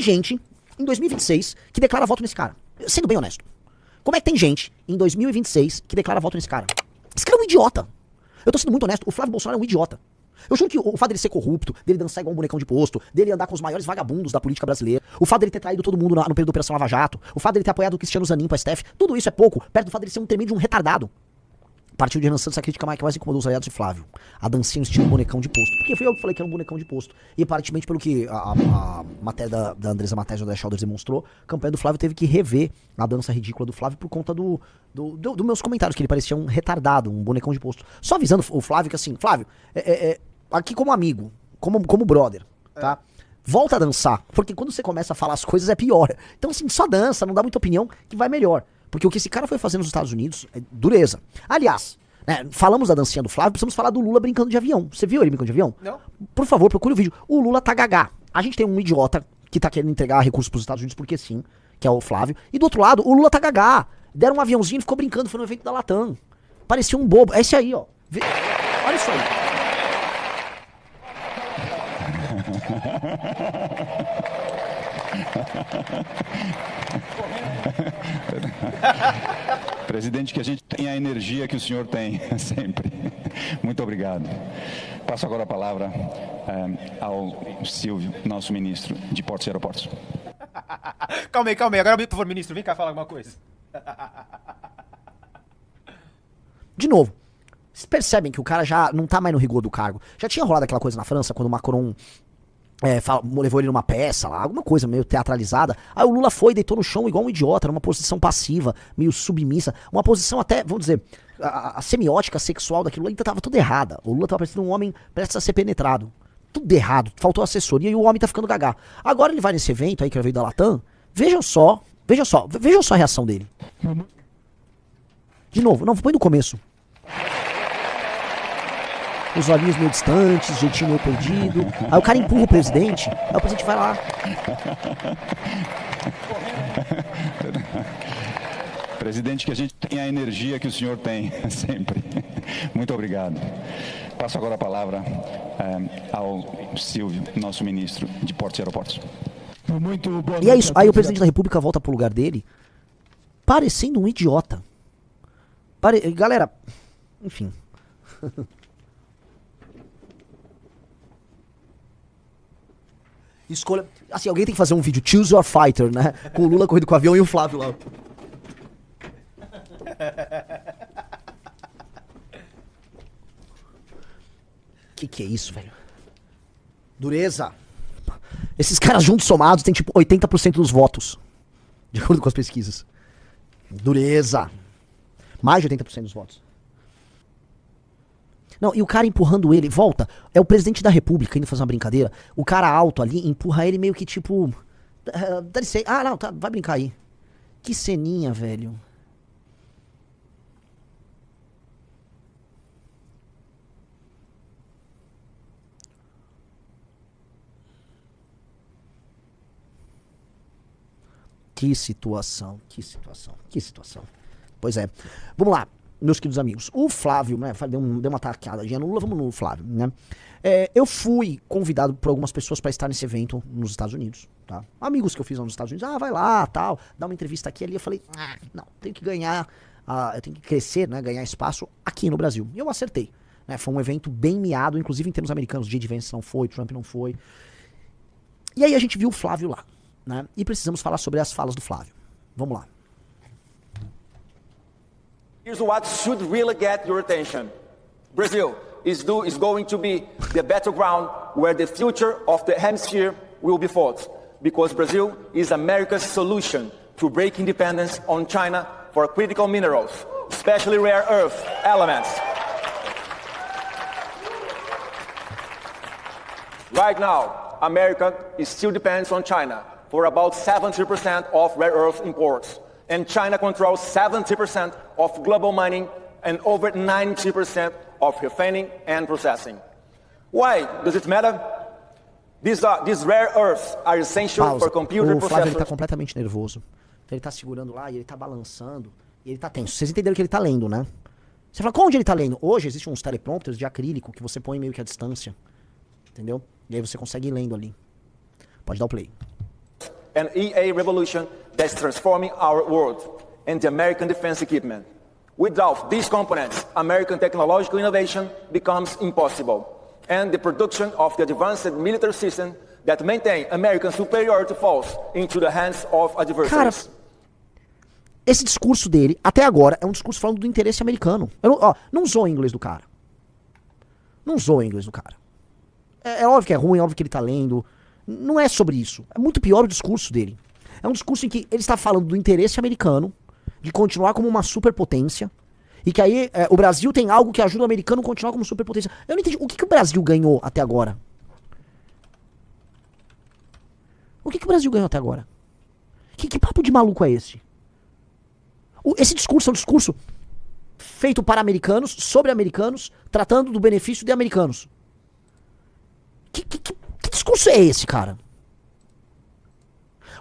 gente em 2026 que declara voto nesse cara? Sendo bem honesto. Como é que tem gente em 2026 que declara voto nesse cara? Esse cara é um idiota. Eu tô sendo muito honesto, o Flávio Bolsonaro é um idiota. Eu juro que o fato dele ser corrupto, dele dançar igual um bonecão de posto, dele andar com os maiores vagabundos da política brasileira, o fato dele ter traído todo mundo no período da Operação Lava Jato, o fato dele ter apoiado o Cristiano Zanin pra STF, tudo isso é pouco, perto do fato dele ser um tremendo de um retardado. Partiu de Renan Santos a crítica que mais incomodou os aliados de Flávio. A dancinha no estilo bonecão de posto. Porque fui eu que falei que era um bonecão de posto. E aparentemente, pelo que a matéria da Andresa Matéria da Shoulders demonstrou, a campanha do Flávio teve que rever a dança ridícula do Flávio por conta dos meus comentários, que ele parecia um retardado, um bonecão de posto. Só avisando o Flávio que assim, Flávio, aqui como amigo, como brother, tá? Volta a dançar, porque quando você começa a falar as coisas é pior. Então assim, só dança, não dá muita opinião que vai melhor. Porque o que esse cara foi fazer nos Estados Unidos é dureza. Aliás, né, falamos da dancinha do Flávio, precisamos falar do Lula brincando de avião. Você viu ele brincando de avião? Não. Por favor, procure o vídeo. O Lula tá gagá. A gente tem um idiota que tá querendo entregar recursos pros Estados Unidos porque sim, que é o Flávio. E do outro lado, o Lula tá gagá. Deram um aviãozinho e ficou brincando, foi no evento da Latam. Parecia um bobo. É esse aí, ó. Olha isso aí. Presidente, que a gente tenha a energia que o senhor tem, sempre. Muito obrigado. Passo agora a palavra ao Silvio, nosso ministro de Portos e Aeroportos. Calma aí. Agora, por favor, ministro, vem cá falar alguma coisa. De novo, vocês percebem que o cara já não tá mais no rigor do cargo. Já tinha rolado aquela coisa na França, quando o Macron levou ele numa peça lá, alguma coisa meio teatralizada. Aí o Lula foi e deitou no chão igual um idiota, numa posição passiva, meio submissa. Uma posição até, vamos dizer, a semiótica sexual daquilo ainda tava tudo errada. O Lula tava parecendo um homem prestes a ser penetrado. Tudo errado, faltou assessoria e o homem tá ficando gagá. Agora ele vai nesse evento aí que veio da Latam, vejam só a reação dele. De novo, não, põe no começo. Os olhinhos meio distantes, jeitinho meio perdido. Aí o cara empurra o presidente, aí o presidente vai lá. Presidente, que a gente tenha a energia que o senhor tem, sempre. Muito obrigado. Passo agora a palavra ao Silvio, nosso ministro de Portos e Aeroportos. Muito boa E é isso, aí o presidente da República volta pro lugar dele, parecendo um idiota. Galera, enfim... Escolha. Assim, alguém tem que fazer um vídeo, Choose Your Fighter, né? Com o Lula correndo com o avião e o Flávio lá. Que é isso, velho? Dureza. Esses caras juntos somados têm tipo 80% dos votos. De acordo com as pesquisas. Dureza. Mais de 80% dos votos. Não, e o cara empurrando ele, volta, é o presidente da República indo fazer uma brincadeira, o cara alto ali empurra ele meio que tipo, dá licença, não, tá, vai brincar aí. Que ceninha, velho. Que situação. Pois é, vamos lá. Meus queridos amigos, o Flávio, né, deu uma taqueadinha no Lula, vamos no Flávio, né? Eu fui convidado por algumas pessoas para estar nesse evento nos Estados Unidos, tá? Amigos que eu fiz lá nos Estados Unidos, vai lá, tal, dá uma entrevista aqui ali, eu falei, não, tenho que ganhar, eu tenho que crescer, né, ganhar espaço aqui no Brasil. E eu acertei, né? Foi um evento bem miado, inclusive em termos americanos, J.D. Vance não foi, Trump não foi. E aí a gente viu o Flávio lá, né? E precisamos falar sobre as falas do Flávio. Vamos lá. Here's what should really get your attention. Brazil is going to be the battleground where the future of the hemisphere will be fought, because Brazil is America's solution to break independence on China for critical minerals, especially rare earth elements. Right now, America still depends on China for about 70% of rare earth imports. And China controls 70% of global mining and over 90% of refining and processing. Why does it matter? These rare earths are essential for computer processors. O Flávio, ele tá completamente nervoso. Então ele tá segurando lá e ele tá balançando e ele tá tenso. Vocês entenderam que ele tá lendo, né? Você fala, onde ele tá lendo? Hoje existem uns teleprompters de acrílico que você põe meio que à distância. Entendeu? E aí você consegue ir lendo ali. Pode dar o play. an EA revolution that's transforming our world, and the American defense equipment. Without these components, American technological innovation becomes impossible, and the production of the advanced military system that maintain American superiority falls into the hands of adversaries. Cara, esse discurso dele, até agora, é um discurso falando do interesse americano. Não usou o inglês do cara. Não usou o inglês do cara. É óbvio que é ruim, é óbvio que ele tá lendo. Não é sobre isso. É muito pior o discurso dele. É um discurso em que ele está falando do interesse americano, de continuar como uma superpotência, e que aí o Brasil tem algo que ajuda o americano a continuar como superpotência. Eu não entendi. O que o Brasil ganhou até agora? O que o Brasil ganhou até agora? Que papo de maluco é esse? Esse discurso é um discurso feito para americanos, sobre americanos, tratando do benefício de americanos. Que discurso é esse, cara?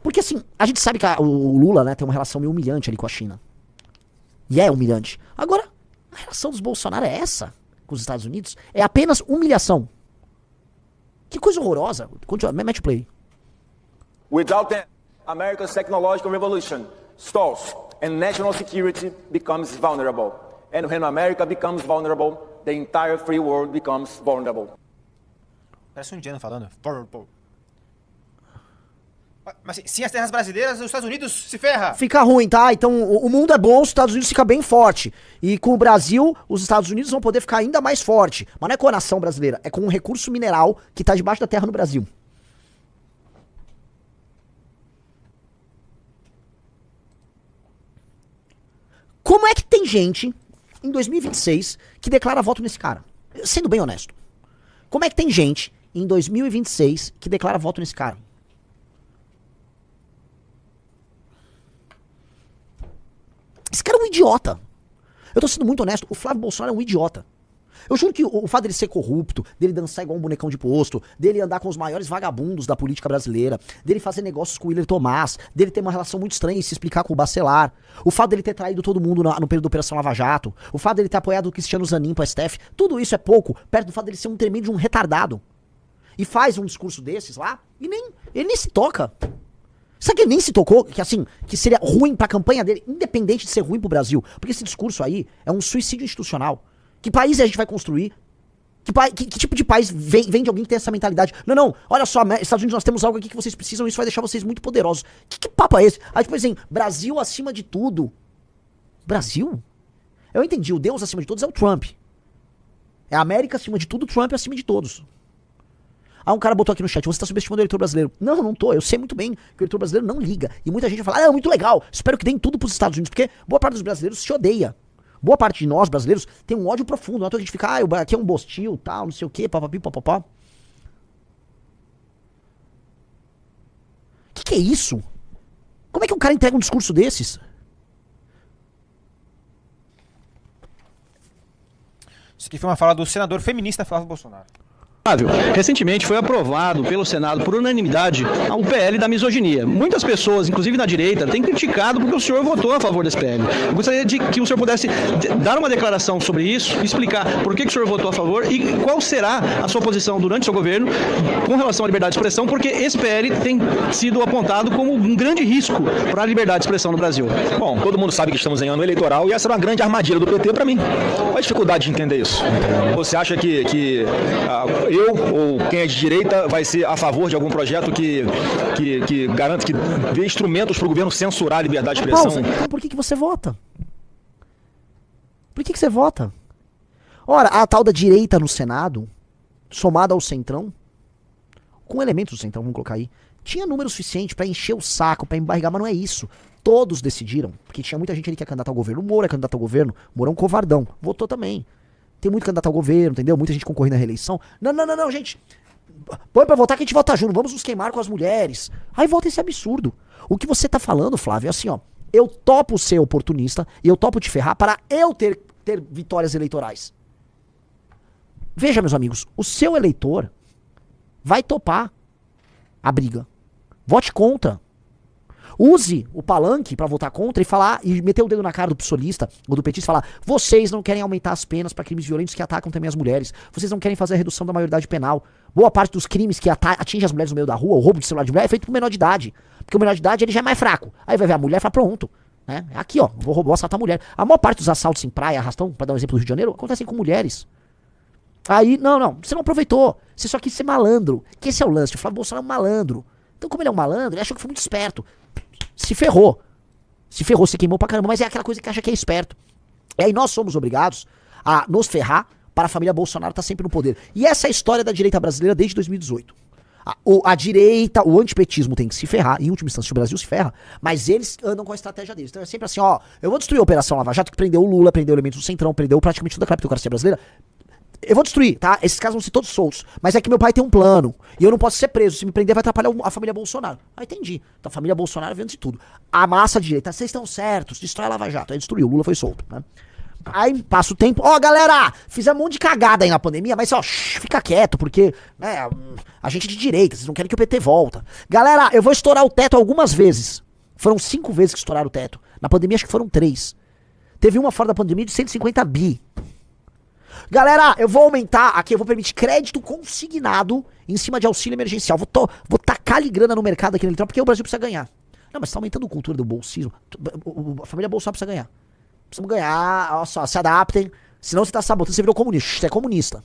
Porque assim, a gente sabe que o Lula, né, tem uma relação meio humilhante ali com a China. E é humilhante. Agora, a relação dos Bolsonaro é essa com os Estados Unidos? É apenas humilhação. Que coisa horrorosa. Mete o play. Without them, America's technological revolution stalls and national security becomes vulnerable. And when America becomes vulnerable, the entire free world becomes vulnerable. Parece um indiano falando. Mas sem as terras brasileiras, os Estados Unidos se ferra. Fica ruim, tá? Então o mundo é bom, os Estados Unidos fica bem forte. E com o Brasil, os Estados Unidos vão poder ficar ainda mais forte. Mas não é com a nação brasileira, é com um recurso mineral que tá debaixo da terra no Brasil. Como é que tem gente, em 2026, que declara voto nesse cara? Sendo bem honesto. Como é que tem gente, em 2026, que declara voto nesse cara? Esse cara é um idiota. Eu tô sendo muito honesto, o Flávio Bolsonaro é um idiota. Eu juro que o fato dele ser corrupto, dele dançar igual um bonecão de posto, dele andar com os maiores vagabundos da política brasileira, dele fazer negócios com o Willer Tomás, dele ter uma relação muito estranha e se explicar com o Bacelar, o fato dele ter traído todo mundo no período da Operação Lava Jato, o fato dele ter apoiado o Cristiano Zanin pro STF, tudo isso é pouco, perto do fato dele ser um tremendo de um retardado. E faz um discurso desses lá, e ele nem se toca. Sabe que ele nem se tocou, que assim, que seria ruim pra campanha dele, independente de ser ruim pro Brasil? Porque esse discurso aí é um suicídio institucional. Que país a gente vai construir? Que tipo de país vem de alguém que tem essa mentalidade? Não, olha só, Estados Unidos, nós temos algo aqui que vocês precisam, isso vai deixar vocês muito poderosos. Que papo é esse? Aí depois assim, Brasil acima de tudo. Brasil? Eu entendi, o Deus acima de todos é o Trump. É a América acima de tudo, o Trump acima de todos. Ah, um cara botou aqui no chat, você tá subestimando o eleitor brasileiro. Não tô, eu sei muito bem que o eleitor brasileiro não liga. E muita gente vai falar, muito legal, espero que deem tudo pros Estados Unidos, porque boa parte dos brasileiros se odeia. Boa parte de nós, brasileiros, tem um ódio profundo. Não é que a gente fica, aqui é um bostil, tal, não sei o quê, papapi, papapá. Que é isso? Como é que um cara entrega um discurso desses? Isso aqui foi uma fala do senador feminista Flávio Bolsonaro. Recentemente foi aprovado pelo Senado por unanimidade o PL da misoginia. Muitas pessoas, inclusive na direita, têm criticado porque o senhor votou a favor desse PL. Eu gostaria de que o senhor pudesse dar uma declaração sobre isso, explicar por que o senhor votou a favor e qual será a sua posição durante o seu governo com relação à liberdade de expressão, porque esse PL tem sido apontado como um grande risco para a liberdade de expressão no Brasil. Bom, todo mundo sabe que estamos em ano eleitoral e essa era uma grande armadilha do PT para mim. Qual a dificuldade de entender isso? Você acha que eu ou quem é de direita vai ser a favor de algum projeto que garante, que dê instrumentos para o governo censurar a liberdade de expressão? Então por que você vota? Por que você vota? Ora, a tal da direita no Senado, somada ao Centrão, com elementos do Centrão, vamos colocar aí, tinha número suficiente para encher o saco, para embarrigar, mas não é isso. Todos decidiram, porque tinha muita gente ali que é candidato ao governo. O Moro é candidato ao governo, o Moro é um covardão, votou também. Tem muito candidato ao governo, entendeu? Muita gente concorrendo à reeleição. Não, gente. Põe pra votar que a gente vota junto. Vamos nos queimar com as mulheres. Aí vota esse absurdo. O que você tá falando, Flávio, é assim, ó. Eu topo ser oportunista e eu topo te ferrar para eu ter vitórias eleitorais. Veja, meus amigos, o seu eleitor vai topar a briga. Vote contra. use o palanque pra votar contra e falar, e meter o dedo na cara do psolista ou do petista e falar: vocês não querem aumentar as penas pra crimes violentos que atacam também as mulheres, vocês não querem fazer a redução da maioridade penal. Boa parte dos crimes que atingem as mulheres no meio da rua, o roubo de celular de mulher, é feito por menor de idade. Porque o menor de idade ele já é mais fraco. Aí vai ver a mulher e fala: pronto. Né? Aqui, ó, vou assaltar a mulher. A maior parte dos assaltos em praia, arrastão, pra dar um exemplo do Rio de Janeiro, acontecem com mulheres. Aí, não, você não aproveitou. Você só quis ser malandro. Que esse é o lance. O Flávio Bolsonaro é um malandro. Então, como ele é um malandro, ele achou que foi muito esperto. Se ferrou. Se queimou pra caramba. Mas é aquela coisa que acha que é esperto. E aí nós somos obrigados a nos ferrar para a família Bolsonaro estar sempre no poder. E essa é a história da direita brasileira desde 2018. A direita, o antipetismo tem que se ferrar. Em última instância, o Brasil se ferra. Mas eles andam com a estratégia deles. Então é sempre assim, ó. Eu vou destruir a Operação Lava Jato, que prendeu o Lula, prendeu elementos do Centrão, prendeu praticamente toda a criptocracia brasileira. Eu vou destruir, tá? Esses caras vão ser todos soltos. Mas é que meu pai tem um plano. E eu não posso ser preso. Se me prender, vai atrapalhar a família Bolsonaro. Ah, entendi. Então a família Bolsonaro vendo de tudo. A massa direita, vocês estão certos. Destrói a Lava Jato. Aí destruiu. O Lula foi solto, né? Aí passa o tempo. Ó, galera, fizemos um monte de cagada aí na pandemia, mas ó, fica quieto, porque, né, a gente é de direita, vocês não querem que o PT volta. Galera, eu vou estourar o teto algumas vezes. Foram 5 vezes que estouraram o teto. Na pandemia acho que foram 3. Teve uma fora da pandemia de 150 bi. Galera, eu vou aumentar aqui, eu vou permitir crédito consignado em cima de auxílio emergencial. Vou tacar-lhe grana no mercado aqui no eletrônico, porque o Brasil precisa ganhar. Não, mas tá aumentando a cultura do bolsismo. A família Bolsonaro precisa ganhar. Precisamos ganhar, olha só, se adaptem. Senão você tá sabotando, você virou comunista. Você é comunista.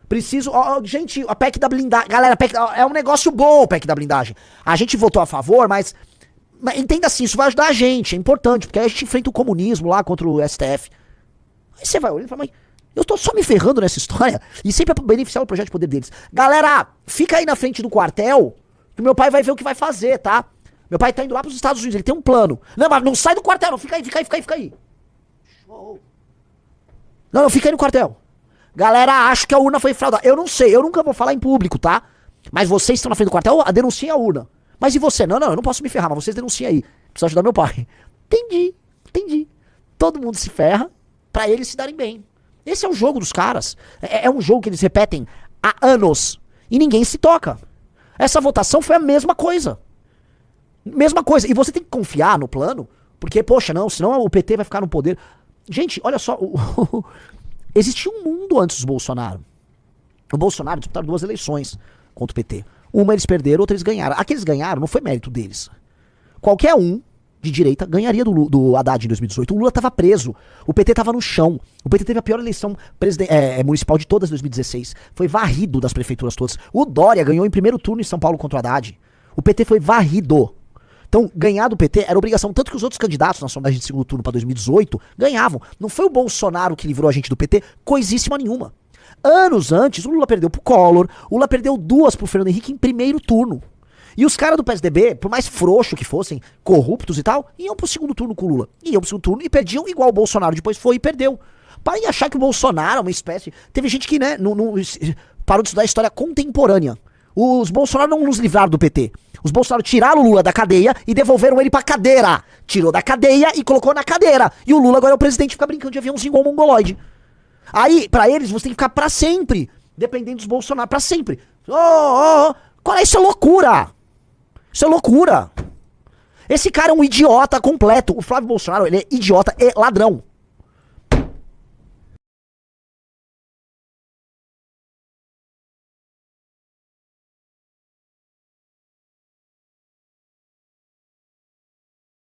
Preciso, gente, a PEC da blindagem. Galera, é um negócio bom, a PEC da blindagem. A gente votou a favor, mas entenda assim, isso vai ajudar a gente, é importante, porque aí a gente enfrenta o comunismo lá contra o STF. Aí você vai olhando e fala: mas eu tô só me ferrando nessa história e sempre pra beneficiar o projeto de poder deles. Galera, fica aí na frente do quartel, que meu pai vai ver o que vai fazer, tá? Meu pai tá indo lá pros Estados Unidos, ele tem um plano. Não, mas não sai do quartel, não. Fica aí. Show. Não, fica aí no quartel. Galera, acho que a urna foi fraudada. Eu não sei, eu nunca vou falar em público, tá? Mas vocês estão na frente do quartel, denunciem a urna. Mas e você? Não, eu não posso me ferrar, mas vocês denunciem aí. Preciso ajudar meu pai. Entendi. Todo mundo se ferra pra eles se darem bem. Esse é o jogo dos caras. É um jogo que eles repetem há anos. E ninguém se toca. Essa votação foi a mesma coisa. Mesma coisa. E você tem que confiar no plano, porque, poxa, não, senão o PT vai ficar no poder. Gente, olha só. Existia um mundo antes do Bolsonaro. O Bolsonaro disputaram 2 eleições contra o PT. Uma eles perderam, outra eles ganharam. Aqueles ganharam não foi mérito deles. Qualquer um de direita ganharia do Haddad em 2018. O Lula tava preso. O PT tava no chão. O PT teve a pior eleição municipal de todas 2016. Foi varrido das prefeituras todas. O Dória ganhou em primeiro turno em São Paulo contra o Haddad. O PT foi varrido. Então, ganhar do PT era obrigação, tanto que os outros candidatos na sondagem de segundo turno para 2018 ganhavam. Não foi o Bolsonaro que livrou a gente do PT, coisíssima nenhuma. Anos antes, o Lula perdeu pro Collor, o Lula perdeu 2 pro Fernando Henrique em primeiro turno. E os caras do PSDB, por mais frouxo que fossem, corruptos e tal, iam pro segundo turno com o Lula. Iam pro segundo turno e perdiam igual o Bolsonaro depois foi e perdeu. Para achar que o Bolsonaro é uma espécie... Teve gente que, né, não parou de estudar a história contemporânea. Os Bolsonaro não nos livraram do PT. Os Bolsonaro tiraram o Lula da cadeia e devolveram ele pra cadeira. Tirou da cadeia e colocou na cadeira. E o Lula agora é o presidente, fica brincando de aviãozinho igual um mongoloide. Aí, pra eles, você tem que ficar pra sempre dependendo dos Bolsonaro, pra sempre. Qual é? Isso é loucura. Isso é loucura. Esse cara é um idiota completo. O Flávio Bolsonaro, ele é idiota e ladrão.